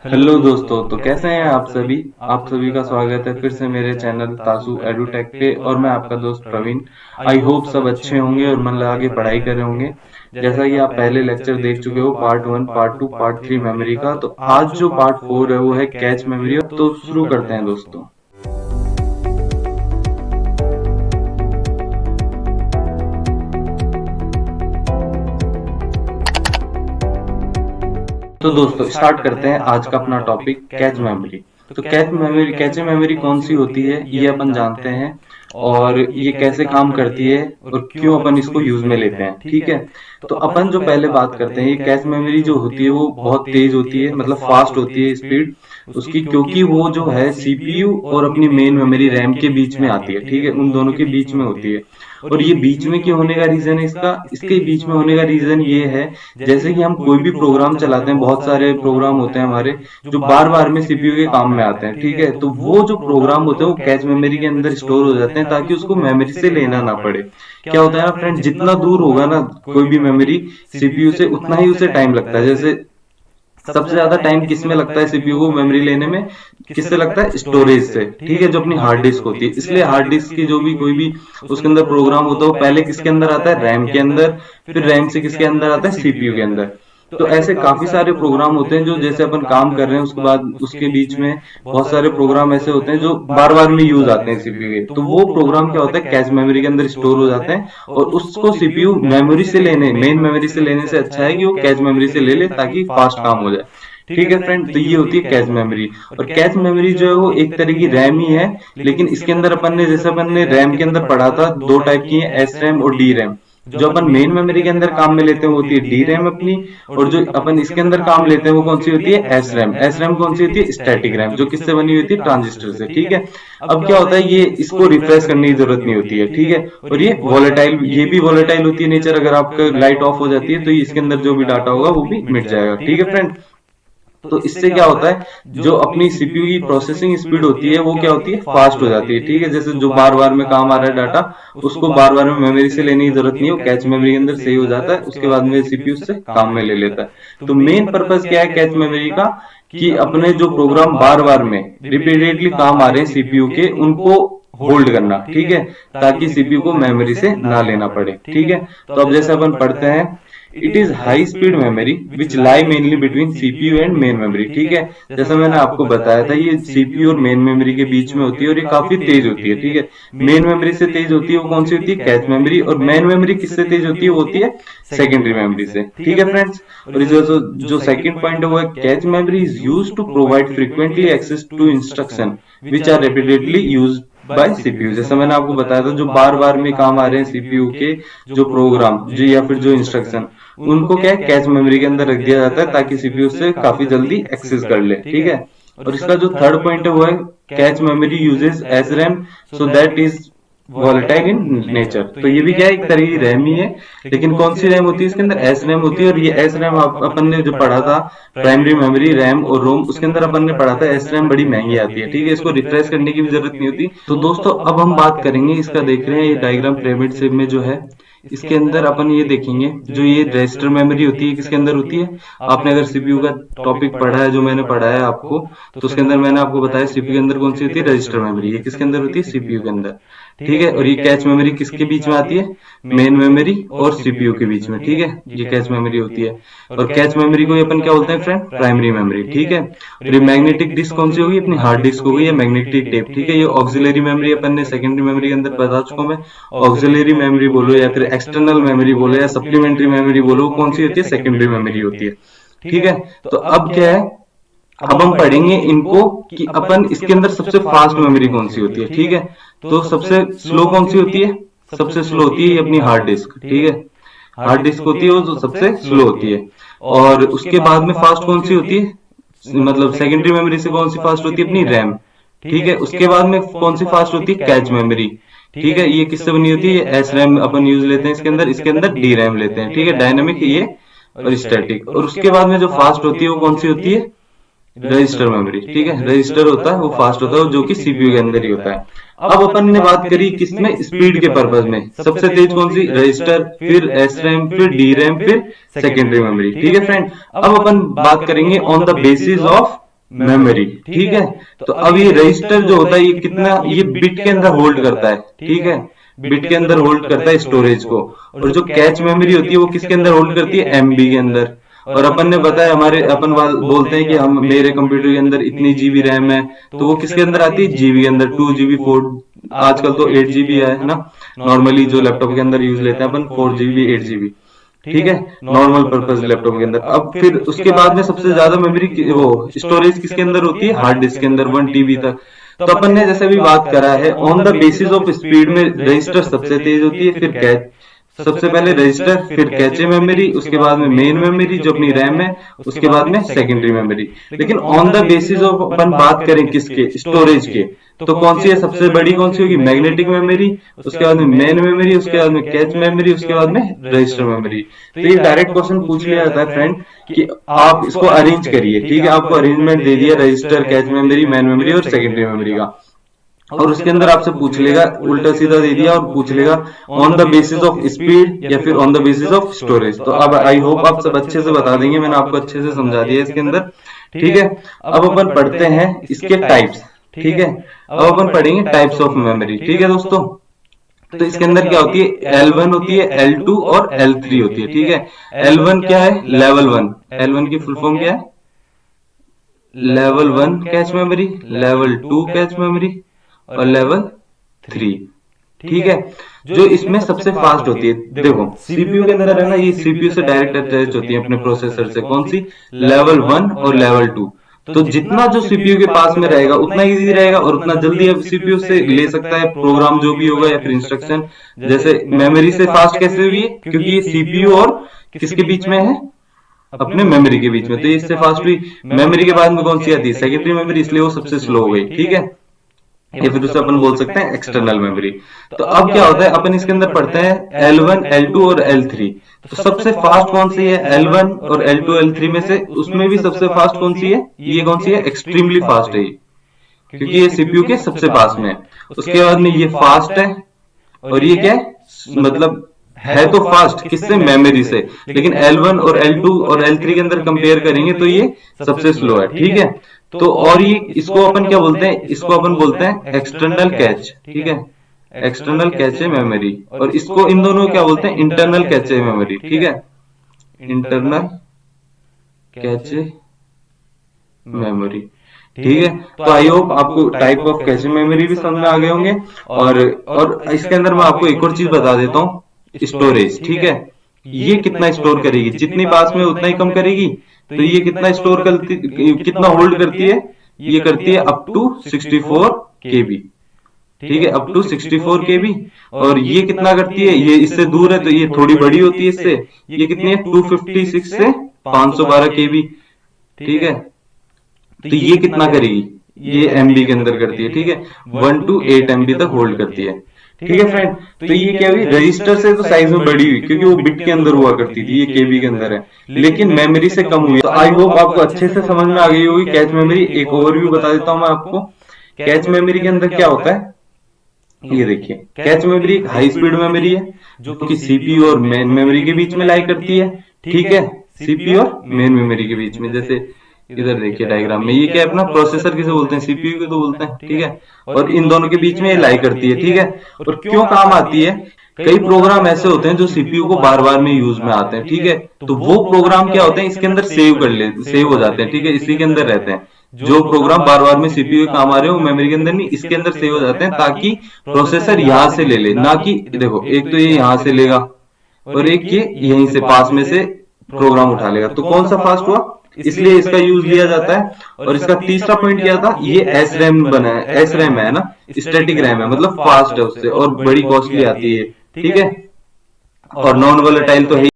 Hello दोस्तों, तो कैसे हैं आप सभी। आप सभी का स्वागत है फिर से मेरे चैनल तासु एडुटेक पे और मैं आपका दोस्त प्रवीण। आई होप सब अच्छे होंगे और मन लगा के पढ़ाई कर रहे होंगे। जैसा कि आप पहले लेक्चर देख चुके हो, पार्ट 1, पार्ट 2, पार्ट 3 मेमोरी का, तो आज जो पार्ट 4 है वो है कैच मेमोरी। तो शुरू करते हैं दोस्तों। तो दोस्तों स्टार्ट करते हैं आज का अपना टॉपिक कैच मेमोरी। तो कैच मेमोरी कौन सी होती है ये अपन जानते हैं, और ये कैसे काम करती है और क्यों अपन इसको यूज में लेते हैं। ठीक है, तो अपन जो पहले बात करते हैं, ये कैच मेमोरी जो होती है वो बहुत तेज होती है, मतलब फास्ट होती है स्पीड उसकी, क्योंकि वो जो है सीपीयू और अपनी मेन मेमोरी रैम के बीच में आती है। ठीक है, उन दोनों के बीच में होती है। और ये बीच में क्यों होने का रीजन है इसका, इसके बीच में होने का रीजन ये है, जैसे कि हम कोई भी प्रोग्राम चलाते हैं, बहुत सारे प्रोग्राम होते हैं हमारे जो बार बार में सीपीयू के काम में आते हैं। ठीक है, तो वो जो प्रोग्राम होते हैं वो कैच मेमोरी के अंदर स्टोर हो जाते हैं ताकि उसको मेमोरी से लेना ना पड़े। क्या होता है ना फ्रेंड, जितना दूर होगा ना कोई भी मेमोरी सीपीयू से, उतना ही उसे टाइम लगता है। जैसे सबसे ज्यादा टाइम किस में लगता है सीपीयू को मेमोरी लेने में, किससे लगता है, स्टोरेज से। ठीक है, जो अपनी हार्ड डिस्क होती है। इसलिए हार्ड डिस्क की जो भी कोई भी उसके अंदर प्रोग्राम होता है वो पहले किसके अंदर आता है, रैम के अंदर, फिर रैम से किसके अंदर आता है, सीपीयू के अंदर। तो ऐसे काफी सारे प्रोग्राम होते हैं जो जैसे अपन काम कर रहे हैं उसके बाद उसके बीच में बहुत सारे प्रोग्राम ऐसे होते हैं जो बार बार में यूज आते हैं सीपीयू के। तो वो प्रोग्राम क्या होता है, कैच मेमोरी के अंदर स्टोर हो जाते हैं, और उसको सीपीयू मेमोरी से लेने, मेन मेमोरी से लेने से अच्छा है कि वो कैच मेमोरी से ले ले ताकि फास्ट काम हो जाए। ठीक है फ्रेंड, तो ये होती है कैच मेमोरी। और कैच मेमोरी जो है वो एक तरह की रैम ही है, लेकिन इसके अंदर अपन ने, जैसे अपन ने रैम के अंदर पढ़ा था, दो टाइप की है, एस रैम और डी रैम। जो अपन मेन मेमोरी के अंदर काम में लेते हैं वो होती है डी रैम अपनी, और जो अपन इसके अंदर काम लेते हैं वो कौन सी होती है, एस रैम। एस रैम कौन सी होती है, स्टैटिक रैम, जो किससे बनी होती है, ट्रांजिस्टर से। ठीक है, अब क्या होता है, ये इसको रिफ्रेश करने की जरूरत नहीं होती है। ठीक है, और ये वॉलेटाइल, ये भी वॉलेटाइल होती है नेचर। अगर आपका लाइट ऑफ हो जाती है तो इसके अंदर जो भी डाटा होगा वो भी मिट जाएगा। ठीक है फ्रेंड, तो इससे क्या होता है, जो अपनी सीपीयू की प्रोसेसिंग स्पीड होती है वो क्या होती है, फास्ट हो जाती है। ठीक है, जैसे जो बार बार में काम आ रहा है डाटा, उसको बार बार में मेमोरी से लेने की जरूरत नहीं है, वो कैच मेमोरी के अंदर सही हो जाता है, उसके बाद में सीपीयू से काम में ले लेता है। तो मेन पर्पज क्या है कैच मेमोरी का, कि अपने जो प्रोग्राम बार बार में रिपीटेडली काम आ रहे हैं सीपीयू के, उनको होल्ड करना। ठीक है, ताकि सीपीयू को मेमोरी से ना लेना पड़े। ठीक है, तो अब जैसे अपन पढ़ते हैं, it is high speed memory which lie mainly between CPU and main memory. ठीक है, जैसा मैंने आपको बताया था, ये सीपीयू और मेन मेमोरी के बीच में होती है और ये काफी तेज होती है। ठीक है, मेन मेमोरी से तेज होती है वो कौन सी होती है, कैच मेमोरी। और मेन मेमोरी किससे तेज होती है, वो होती है सेकेंडरी मेमोरी से। ठीक है फ्रेंड्स, और इस जो सेकंड पॉइंट है वो है, cache memory is used to provide frequently access to instruction which are repeatedly used by CPU. जैसा मैंने आपको बताया था, जो बार बार में काम आ रहे हैं सीपीयू के, जो प्रोग्राम जो या फिर जो इंस्ट्रक्शन, उनको क्या है, कैच मेमोरी के अंदर रख दिया जाता है ताकि सीपीयू से काफी जल्दी एक्सेस कर ले। ठीक है, और इसका जो थर्ड पॉइंट है वो है, cache memory uses S RAM so that is volatile in nature. तो ये भी क्या है, एक तरह की रैम ही है, लेकिन कौन सी रैम होती है, इसके अंदर एस रैम होती है। और ये एस रैम अपन ने जो पढ़ा था, प्राइमरी मेमोरी रैम और रोम, उसके अंदर अपन ने पढ़ा था एस रैम बड़ी महंगी आती है। ठीक है, इसको रिफ्रेश करने की भी जरूरत नहीं होती। तो दोस्तों अब हम बात करेंगे इसका, देख रहे हैं ये डायग्राम पिरामिड शेप में जो है, इसके अंदर अपन ये देखेंगे, जो ये रजिस्टर मेमोरी होती है किसके अंदर होती है। आपने अगर सीपीयू का टॉपिक पढ़ा है, जो मैंने पढ़ाया है आपको, तो उसके अंदर मैंने आपको बताया सीपीयू के अंदर कौन सी होती है, रजिस्टर मेमोरी। ये किसके अंदर होती है, सीपीयू के अंदर। ठीक है, और ये कैच मेमोरी किसके बीच में आती है, मेन मेमोरी और सीपीयू के बीच में। ठीक है, ये कैच मेमोरी होती है, और कैच मेमोरी को अपन क्या बोलते हैं फ्रेंड, प्राइमरी मेमोरी। ठीक है, और ये मैग्नेटिक डिस्क कौन सी होगी, अपनी हार्ड डिस्क होगी, या मैग्नेटिक टेप। ठीक है, ये ऑक्सिलरी मेमोरी अपन ने सेकेंडरी मेमोरी के अंदर बता चुका हूं मैं। ऑक्सिलरी मेमोरी बोलो या फिर एक्सटर्नल मेमोरी बोलो या सप्लीमेंट्री मेमोरी बोलो, कौन सी होती है, सेकेंडरी मेमोरी होती है। ठीक है, तो अब क्या है, अब हम पढ़ेंगे इनको कि अपन इसके अंदर सबसे फास्ट मेमोरी कौन सी होती है। ठीक है, तो सबसे स्लो कौन सी होती है, सबसे स्लो होती है अपनी हार्ड डिस्क। ठीक है, हार्ड डिस्क होती है वो जो सबसे स्लो होती है। और उसके बाद में फास्ट कौन सी होती है, मतलब सेकेंडरी मेमोरी से कौन सी फास्ट होती है, अपनी रैम। ठीक है, उसके बाद में कौन सी फास्ट होती है, कैच मेमोरी। ठीक है, ये किससे बनी होती है, एस रैम अपन यूज लेते हैं इसके अंदर डी रैम लेते हैं। ठीक है, डायनेमिक ये और स्टैटिक। और उसके बाद में जो फास्ट होती है वो कौन सी होती है, रजिस्टर मेमोरी। ठीक है, रजिस्टर होता है वो फास्ट होता है, जो कि सीपीयू के अंदर ही होता है। अब अपन ने बात करी किसमें, स्पीड के पर्पज में, सबसे तेज कौन सी, रजिस्टर, फिर एस रैम, फिर डी रैम, फिर सेकेंडरी मेमोरी। ठीक है फ्रेंड, अब अपन बात करेंगे on the basis of memory, ठीक है। तो अब ये रजिस्टर जो होता है ये कितना, ये बिट के अंदर होल्ड करता है, ठीक है, बिट के अंदर होल्ड करता है स्टोरेज को। और जो कैच मेमोरी होती है वो किसके अंदर होल्ड करती है, एमबी के अंदर। और अपन ने बताया, हमारे अपन बोलते हैं कि हम मेरे कंप्यूटर के अंदर इतनी जीबी रैम है, तो वो किसके अंदर आती है, जीबी के अंदर, 2 GB 4, आजकल तो 8 GB है ना, नॉर्मली जो लैपटॉप के अंदर यूज लेते हैं अपन 4 GB 8 GB, ठीक है, नॉर्मल पर्पज लैपटॉप के अंदर। अब फिर उसके बाद में सबसे ज्यादा मेमोरी वो स्टोरेज किसके अंदर होती है, हार्ड डिस्क के अंदर, 1 TB तक। तो अपन ने जैसे भी बात करा है, on the basis of speed में रजिस्टर सबसे तेज होती है, फिर कैच, सबसे पहले रजिस्टर, फिर कैचे मेमोरी, उसके बाद में मेन मेमोरी जो अपनी रैम है, उसके बाद में सेकेंडरी मेमोरी। लेकिन ऑन द बेसिस ऑफ अपन बात करें किसके, स्टोरेज के, तो कौन सी है सबसे बड़ी, कौन सी होगी, मैग्नेटिक मेमोरी, उसके बाद में मेन मेमोरी, उसके बाद में कैच मेमोरी, उसके बाद में रजिस्टर मेमोरी। तो ये डायरेक्ट क्वेश्चन पूछ लिया जाता है फ्रेंड कि आप इसको अरेंज करिए, ठीक है, आपको अरेंजमेंट दे दिया register, cache memory, main memory और सेकेंडरी मेमोरी का, और उसके अंदर आपसे पूछ लेगा, उल्टा सीधा दे दिया और पूछ लेगा on the basis of speed या फिर on the basis of storage. तो अब आई होप आप सब अच्छे से बता देंगे, मैंने आपको अच्छे से समझा दिया इसके अंदर, ठीक है। अब अपन पढ़ते हैं इसके टाइप्स, ठीक है। अब अपन पढ़ेंगे टाइप्स ऑफ मेमोरी, ठीक है दोस्तों। तो इसके अंदर क्या होती है, L1 होती है, L2 और L3 होती है, ठीक है। L1 क्या है, लेवल 1, L1 की फुल फॉर्म क्या है, level 1 cache memory, level 2 cache memory और लेवल 3, ठीक है। जो इसमें सबसे फास्ट होती है, देखो सीपीयू के अंदर है ना, ये सीपीयू से डायरेक्ट अटैच होती है अपने प्रोसेसर से, कौन सी, लेवल 1 और लेवल 2। तो जितना जो सीपीयू के पास में रहेगा उतना इजी रहेगा और उतना जल्दी अब सीपीयू से ले सकता है प्रोग्राम जो भी होगा या फिर इंस्ट्रक्शन। जैसे मेमोरी से फास्ट कैसे हुई है, क्योंकि ये सीपीयू और किसके बीच में है, अपने मेमोरी के बीच में, तो इससे फास्ट हुई। मेमोरी के बाद में कौन सी आती है, सेकेंडरी मेमोरी, इसलिए वो सबसे स्लो हो गई, ठीक है। या फिर उसे अपन बोल सकते हैं एक्सटर्नल मेमोरी। तो अब क्या होता है, अपन इसके अंदर पढ़ते हैं L1, L2 और L3। तो सबसे फास्ट कौन सी है, L1 और L2 L3 में से, उसमें भी सबसे फास्ट कौन सी है, ये कौन सी है, एक्सट्रीमली फास्ट है, क्योंकि ये सीपीयू के सबसे पास में है। उसके बाद में ये फास्ट है, और ये क्या है, मतलब है तो फास्ट किससे, मेमोरी से, लेकिन L1 और L2 और L3 के अंदर कंपेयर करेंगे तो ये सबसे स्लो है, ठीक है। तो और ये इसको अपन क्या बोलते हैं, इसको अपन बोलते हैं एक्सटर्नल कैच, ठीक है, एक्सटर्नल कैचे मेमोरी। और इसको, इन दोनों क्या बोलते हैं, इंटरनल कैचे मेमोरी, ठीक है, इंटरनल कैचे मेमोरी, ठीक है। तो आई होप आपको टाइप ऑफ कैचे मेमोरी भी समझ में आ गए होंगे। और इसके अंदर मैं आपको एक और चीज बता देता हूँ, स्टोरेज, ठीक है। ये कितना स्टोर करेगी, जितनी पास में उतना ही कम करेगी। तो ये कितना स्टोर करती, कितना होल्ड करती है, ये करती है अप टू 64 KB, ठीक है, अप टू 64 KB। और ये कितना करती है, ये इससे दूर है तो ये थोड़ी बड़ी होती है इससे, ये कितनी है, 256 से 512 KB, ठीक है। तो ये कितना करेगी, ये MB के अंदर करती है, ठीक है, 1 to 8 MB तक होल्ड करती है, ठीक है फ्रेंड। तो ये क्या हुई, रजिस्टर से तो साइज में बड़ी हुई क्योंकि वो बिट के अंदर हुआ करती थी, ये केबी के अंदर है, लेकिन मेमोरी से कम हुई। तो आई होप आपको अच्छे से समझ में आ गई होगी कैच मेमोरी। एक ओवरव्यू बता देता हूं मैं आपको, कैच मेमोरी के अंदर क्या होता है, ये देखिए, कैच मेमोरी एक हाई स्पीड मेमोरी है जो कि सीपीयू और मेन मेमोरी के बीच में लाई करती है, ठीक है, सीपीयू और मेन मेमोरी के बीच में। जैसे इधर देखिए डायग्राम में, ये क्या है अपना प्रोसेसर किसे बोलते हैं, सीपीयू को तो बोलते हैं, ठीक है, और इन दोनों के बीच में ये लाई करती है, ठीक है। और क्यों काम आती है, कई प्रोग्राम ऐसे होते हैं जो सीपीयू को बार बार में यूज में आते हैं, ठीक है, तो वो प्रोग्राम क्या होते हैं, इसके अंदर सेव हो जाते हैं, ठीक है, इसी के अंदर रहते हैं। जो प्रोग्राम बार बार में सीपीयू के काम आ रहे हो मेमोरी के अंदर नहीं, इसके अंदर सेव हो जाते हैं, ताकि प्रोसेसर यहां से ले ले, ना कि देखो एक तो ये यहां से लेगा और एक ये यहीं से पास में से प्रोग्राम उठा लेगा, तो कौन सा फास्ट हुआ, इसलिए इसका यूज लिया जाता है। और इसका तीसरा पॉइंट क्या था, ये एस रैम बना है, एस रैम है ना, स्टैटिक रैम है, मतलब फास्ट है उससे और बड़ी कॉस्टली आती है, ठीक है, और नॉन वोलेटाइल तो है।